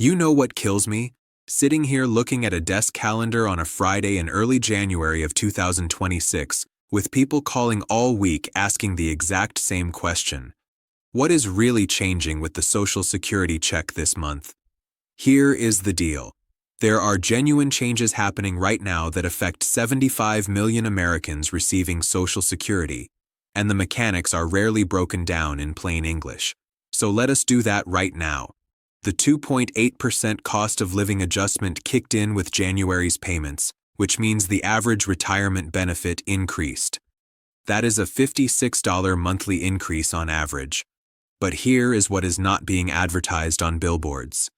You know what kills me? Sitting here looking at a desk calendar on a Friday in early January of 2026, with people calling all week asking the exact same question. What is really changing with the Social Security check this month? Here is the deal. There are genuine changes happening right now that affect 75 million Americans receiving Social Security, and the mechanics are rarely broken down in plain English. So let us do that right now. The 2.8% cost of living adjustment kicked in with January's payments, which means the average retirement benefit increased. That is a $56 monthly increase on average. But here is what is not being advertised on billboards.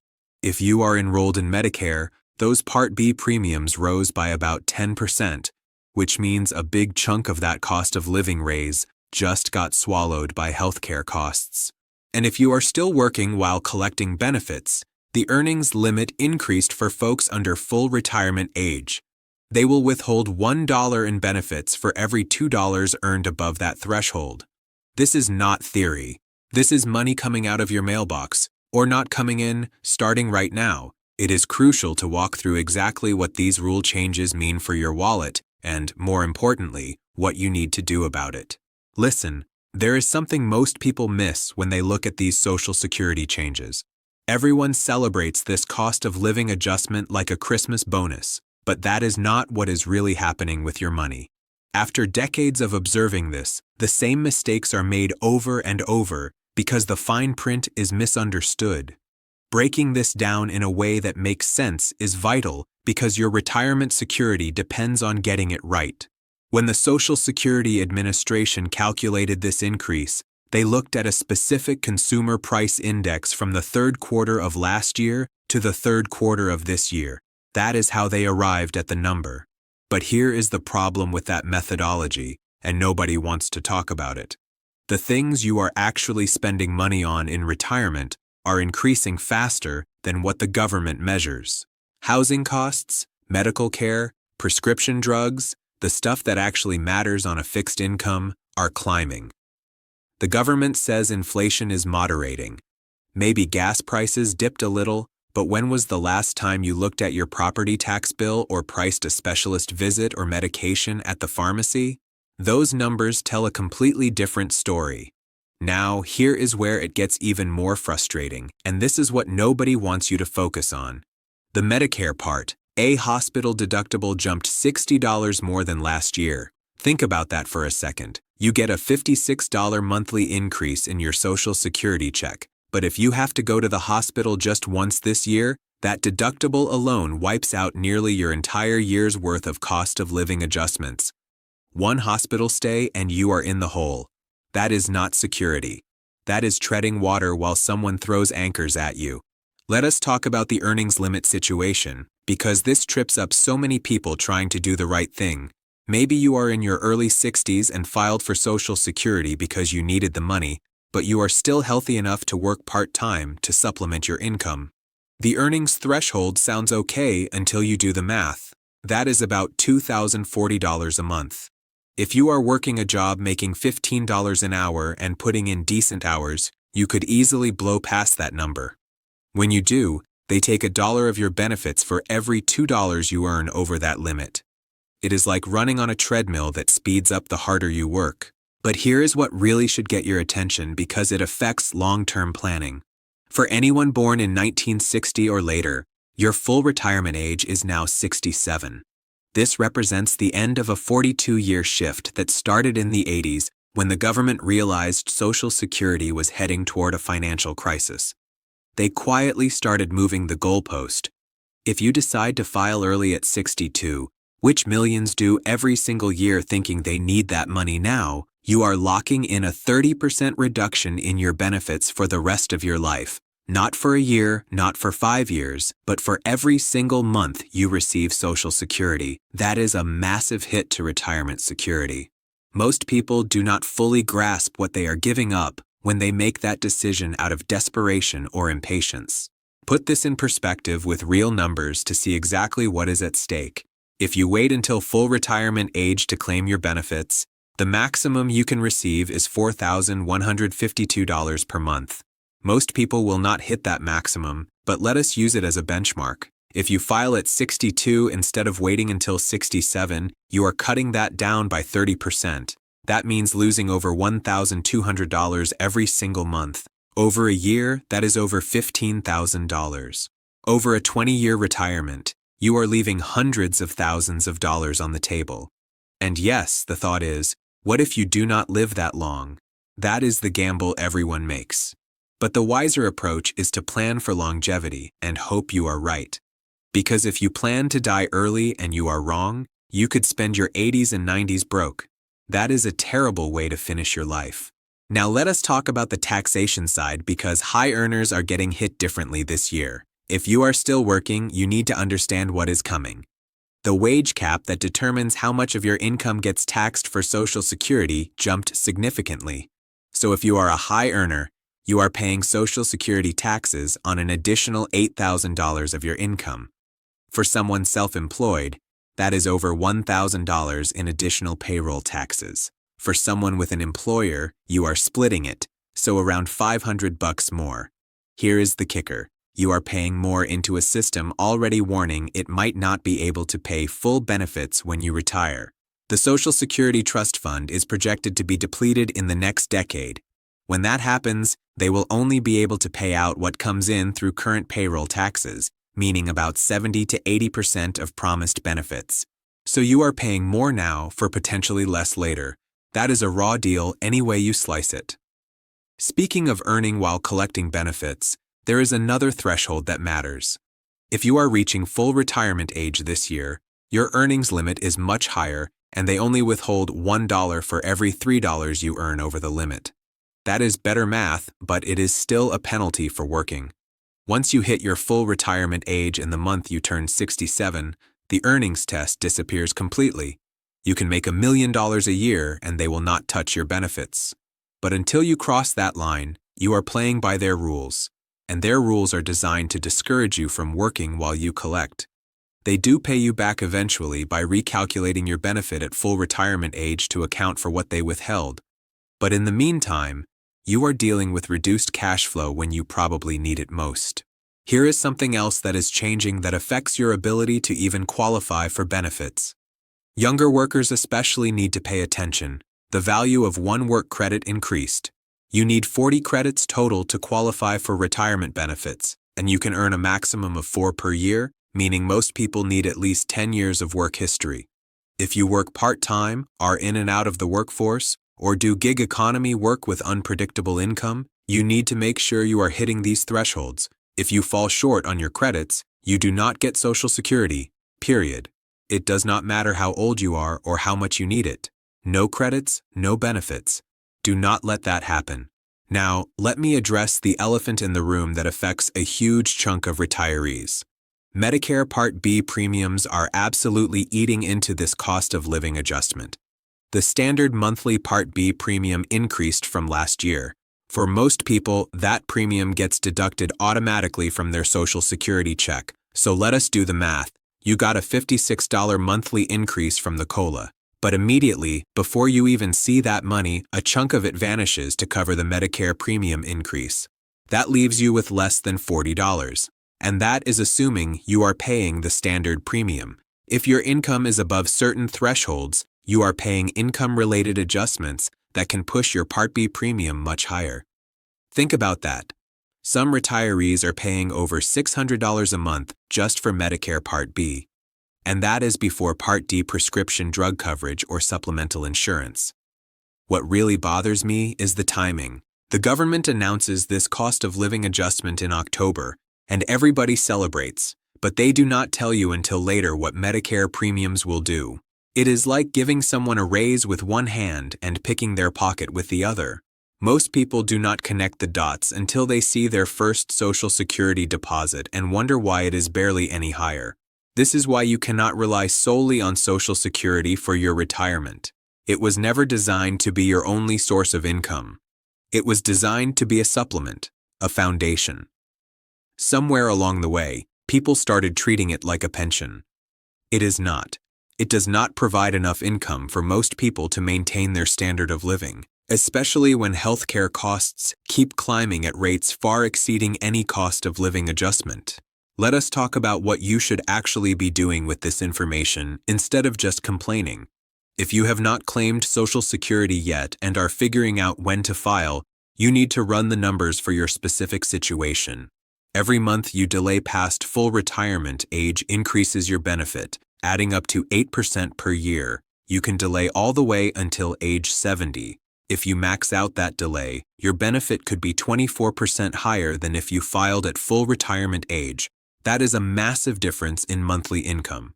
If you are enrolled in Medicare, those Part B premiums rose by about 10%, which means a big chunk of that cost of living raise just got swallowed by healthcare costs. And if you are still working while collecting benefits, the earnings limit increased for folks under full retirement age. They will withhold $1 in benefits for every $2 earned above that threshold. This is not theory. This is money coming out of your mailbox, or not coming in, starting right now. It is crucial to walk through exactly what these rule changes mean for your wallet, and, more importantly, what you need to do about it. Listen, there is something most people miss when they look at these Social Security changes. Everyone celebrates this cost of living adjustment like a Christmas bonus, but that is not what is really happening with your money. After decades of observing this, the same mistakes are made over and over because the fine print is misunderstood. Breaking this down in a way that makes sense is vital because your retirement security depends on getting it right. When the Social Security Administration calculated this increase, they looked at a specific consumer price index from the third quarter of last year to the third quarter of this year. That is how they arrived at the number. But here is the problem with that methodology, and nobody wants to talk about it. The things you are actually spending money on in retirement are increasing faster than what the government measures. Housing costs, medical care, prescription drugs, the stuff that actually matters on a fixed income, are climbing. The government says inflation is moderating. Maybe gas prices dipped a little, but when was the last time you looked at your property tax bill or priced a specialist visit or medication at the pharmacy? Those numbers tell a completely different story. Now, here is where it gets even more frustrating, and this is what nobody wants you to focus on. The Medicare Part A hospital deductible jumped $60 more than last year. Think about that for a second. You get a $56 monthly increase in your Social Security check, but if you have to go to the hospital just once this year, that deductible alone wipes out nearly your entire year's worth of cost of living adjustments. One hospital stay and you are in the hole. That is not security. That is treading water while someone throws anchors at you. Let us talk about the earnings limit situation, because this trips up so many people trying to do the right thing. Maybe you are in your early 60s and filed for Social Security because you needed the money, but you are still healthy enough to work part-time to supplement your income. The earnings threshold sounds okay until you do the math. That is about $2,040 a month. If you are working a job making $15 an hour and putting in decent hours, you could easily blow past that number. When you do, they take $1 of your benefits for every $2 you earn over that limit. It is like running on a treadmill that speeds up the harder you work. But here is what really should get your attention because it affects long-term planning. For anyone born in 1960 or later, your full retirement age is now 67. This represents the end of a 42-year shift that started in the 80s when the government realized Social Security was heading toward a financial crisis. They quietly started moving the goalpost. If you decide to file early at 62, which millions do every single year thinking they need that money now, you are locking in a 30% reduction in your benefits for the rest of your life. Not for a year, not for 5 years, but for every single month you receive Social Security. That is a massive hit to retirement security. Most people do not fully grasp what they are giving up when they make that decision out of desperation or impatience. Put this in perspective with real numbers to see exactly what is at stake. If you wait until full retirement age to claim your benefits, the maximum you can receive is $4,152 per month. Most people will not hit that maximum, but let us use it as a benchmark. If you file at 62 instead of waiting until 67, you are cutting that down by 30%. That means losing over $1,200 every single month. Over a year, that is over $15,000. Over a 20-year retirement, you are leaving hundreds of thousands of dollars on the table. And yes, the thought is, what if you do not live that long? That is the gamble everyone makes. But the wiser approach is to plan for longevity and hope you are right. Because if you plan to die early and you are wrong, you could spend your 80s and 90s broke. That is a terrible way to finish your life. Now let us talk about the taxation side because high earners are getting hit differently this year. If you are still working, you need to understand what is coming. The wage cap that determines how much of your income gets taxed for Social Security jumped significantly. So if you are a high earner, you are paying Social Security taxes on an additional $8,000 of your income. For someone self-employed, that is over $1,000 in additional payroll taxes. For someone with an employer, you are splitting it, so around $500 more. Here is the kicker. You are paying more into a system already warning it might not be able to pay full benefits when you retire. The Social Security Trust Fund is projected to be depleted in the next decade. When that happens, they will only be able to pay out what comes in through current payroll taxes, meaning about 70 to 80% of promised benefits. So you are paying more now for potentially less later. That is a raw deal any way you slice it. Speaking of earning while collecting benefits, there is another threshold that matters. If you are reaching full retirement age this year, your earnings limit is much higher and they only withhold $1 for every $3 you earn over the limit. That is better math, but it is still a penalty for working. Once you hit your full retirement age in the month you turn 67, the earnings test disappears completely. You can make $1 million a year and they will not touch your benefits. But until you cross that line, you are playing by their rules. And their rules are designed to discourage you from working while you collect. They do pay you back eventually by recalculating your benefit at full retirement age to account for what they withheld. But in the meantime, you are dealing with reduced cash flow when you probably need it most. Here is something else that is changing that affects your ability to even qualify for benefits. Younger workers especially need to pay attention. The value of one work credit increased. You need 40 credits total to qualify for retirement benefits, and you can earn a maximum of 4 per year, meaning most people need at least 10 years of work history. If you work part-time, are in and out of the workforce, or do gig economy work with unpredictable income, you need to make sure you are hitting these thresholds. If you fall short on your credits, you do not get Social Security, period. It does not matter how old you are or how much you need it. No credits, no benefits. Do not let that happen. Now, let me address the elephant in the room that affects a huge chunk of retirees. Medicare Part B premiums are absolutely eating into this cost of living adjustment. The standard monthly Part B premium increased from last year. For most people, that premium gets deducted automatically from their Social Security check. So let us do the math. You got a $56 monthly increase from the COLA. But immediately, before you even see that money, a chunk of it vanishes to cover the Medicare premium increase. That leaves you with less than $40. And that is assuming you are paying the standard premium. If your income is above certain thresholds, you are paying income-related adjustments that can push your Part B premium much higher. Think about that. Some retirees are paying over $600 a month just for Medicare Part B. And that is before Part D prescription drug coverage or supplemental insurance. What really bothers me is the timing. The government announces this cost of living adjustment in October, and everybody celebrates, but they do not tell you until later what Medicare premiums will do. It is like giving someone a raise with one hand and picking their pocket with the other. Most people do not connect the dots until they see their first Social Security deposit and wonder why it is barely any higher. This is why you cannot rely solely on Social Security for your retirement. It was never designed to be your only source of income. It was designed to be a supplement, a foundation. Somewhere along the way, people started treating it like a pension. It is not. It does not provide enough income for most people to maintain their standard of living, especially when healthcare costs keep climbing at rates far exceeding any cost of living adjustment. Let us talk about what you should actually be doing with this information instead of just complaining. If you have not claimed Social Security yet and are figuring out when to file, you need to run the numbers for your specific situation. Every month you delay past full retirement age increases your benefit, adding up to 8% per year. You can delay all the way until age 70. If you max out that delay, your benefit could be 24% higher than if you filed at full retirement age. That is a massive difference in monthly income.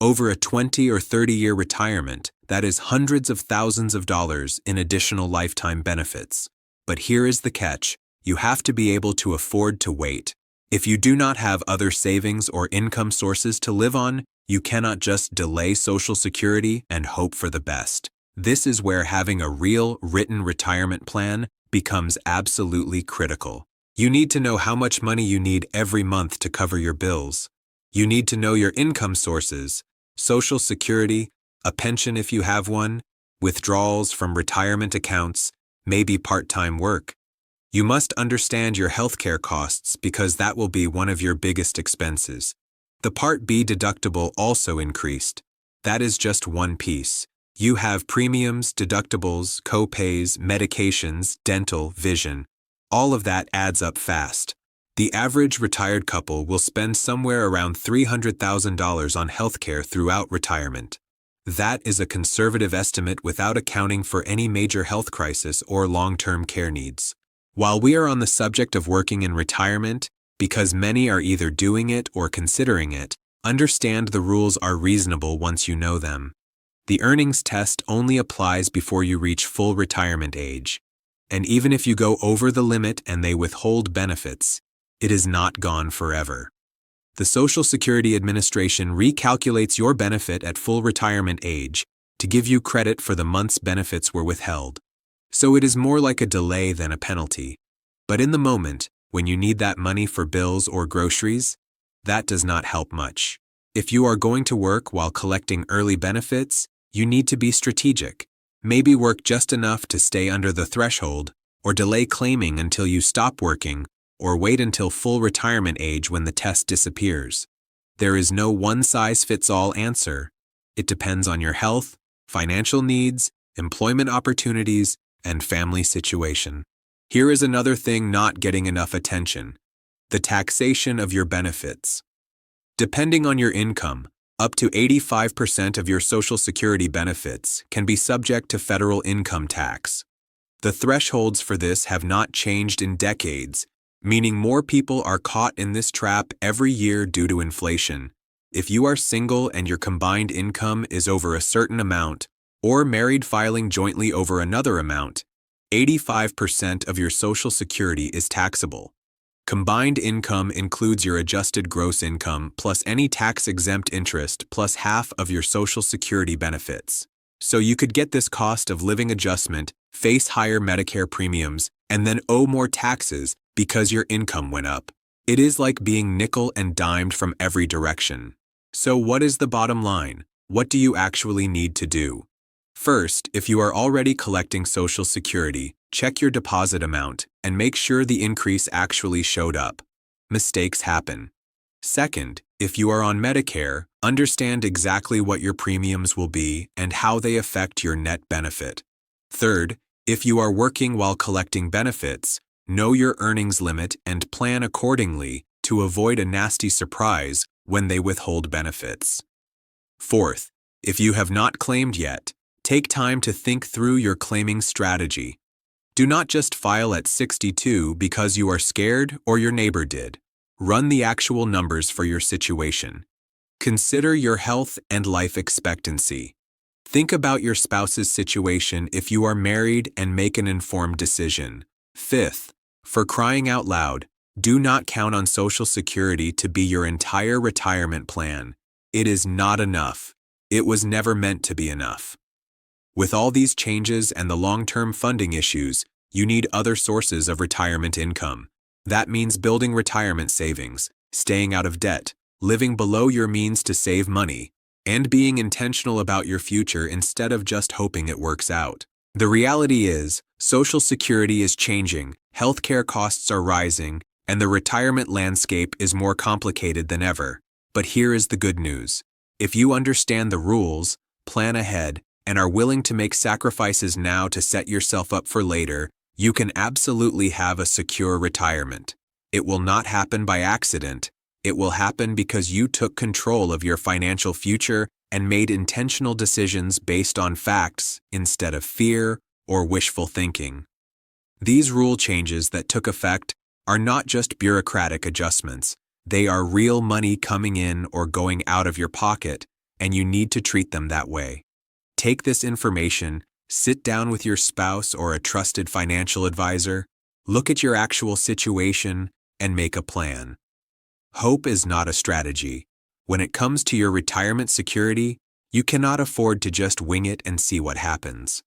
Over a 20 or 30-year retirement, that is hundreds of thousands of dollars in additional lifetime benefits. But here is the catch: you have to be able to afford to wait. If you do not have other savings or income sources to live on, you cannot just delay Social Security and hope for the best. This is where having a real, written retirement plan becomes absolutely critical. You need to know how much money you need every month to cover your bills. You need to know your income sources, Social Security, a pension if you have one, withdrawals from retirement accounts, maybe part-time work. You must understand your healthcare costs because that will be one of your biggest expenses. The Part B deductible also increased. That is just one piece. You have premiums, deductibles, co-pays, medications, dental, vision. All of that adds up fast. The average retired couple will spend somewhere around $300,000 on healthcare throughout retirement. That is a conservative estimate without accounting for any major health crisis or long-term care needs. While we are on the subject of working in retirement, because many are either doing it or considering it, understand the rules are reasonable once you know them. The earnings test only applies before you reach full retirement age. And even if you go over the limit and they withhold benefits, it is not gone forever. The Social Security Administration recalculates your benefit at full retirement age to give you credit for the month's benefits were withheld. So it is more like a delay than a penalty. But in the moment, when you need that money for bills or groceries, that does not help much. If you are going to work while collecting early benefits, you need to be strategic. Maybe work just enough to stay under the threshold, or delay claiming until you stop working, or wait until full retirement age when the test disappears. There is no one-size-fits-all answer. It depends on your health, financial needs, employment opportunities, and family situation. Here is another thing not getting enough attention: the taxation of your benefits. Depending on your income, up to 85% of your Social Security benefits can be subject to federal income tax. The thresholds for this have not changed in decades, meaning more people are caught in this trap every year due to inflation. If you are single and your combined income is over a certain amount, or married filing jointly over another amount, 85% of your Social Security is taxable. Combined income includes your adjusted gross income plus any tax-exempt interest plus half of your Social Security benefits. So you could get this cost of living adjustment, face higher Medicare premiums, and then owe more taxes because your income went up. It is like being nickel and dimed from every direction. So what is the bottom line? What do you actually need to do? First, if you are already collecting Social Security, check your deposit amount and make sure the increase actually showed up. Mistakes happen. Second, if you are on Medicare, understand exactly what your premiums will be and how they affect your net benefit. Third, if you are working while collecting benefits, know your earnings limit and plan accordingly to avoid a nasty surprise when they withhold benefits. Fourth, if you have not claimed yet, take time to think through your claiming strategy. Do not just file at 62 because you are scared or your neighbor did. Run the actual numbers for your situation. Consider your health and life expectancy. Think about your spouse's situation if you are married and make an informed decision. Fifth, for crying out loud, do not count on Social Security to be your entire retirement plan. It is not enough. It was never meant to be enough. With all these changes and the long-term funding issues, you need other sources of retirement income. That means building retirement savings, staying out of debt, living below your means to save money, and being intentional about your future instead of just hoping it works out. The reality is, Social Security is changing, healthcare costs are rising, and the retirement landscape is more complicated than ever. But here is the good news. If you understand the rules, plan ahead, and are willing to make sacrifices now to set yourself up for later, you can absolutely have a secure retirement. It will not happen by accident. It will happen because you took control of your financial future and made intentional decisions based on facts instead of fear or wishful thinking. These rule changes that took effect are not just bureaucratic adjustments. They are real money coming in or going out of your pocket, and you need to treat them that way. Take this information, sit down with your spouse or a trusted financial advisor, look at your actual situation, and make a plan. Hope is not a strategy. When it comes to your retirement security, you cannot afford to just wing it and see what happens.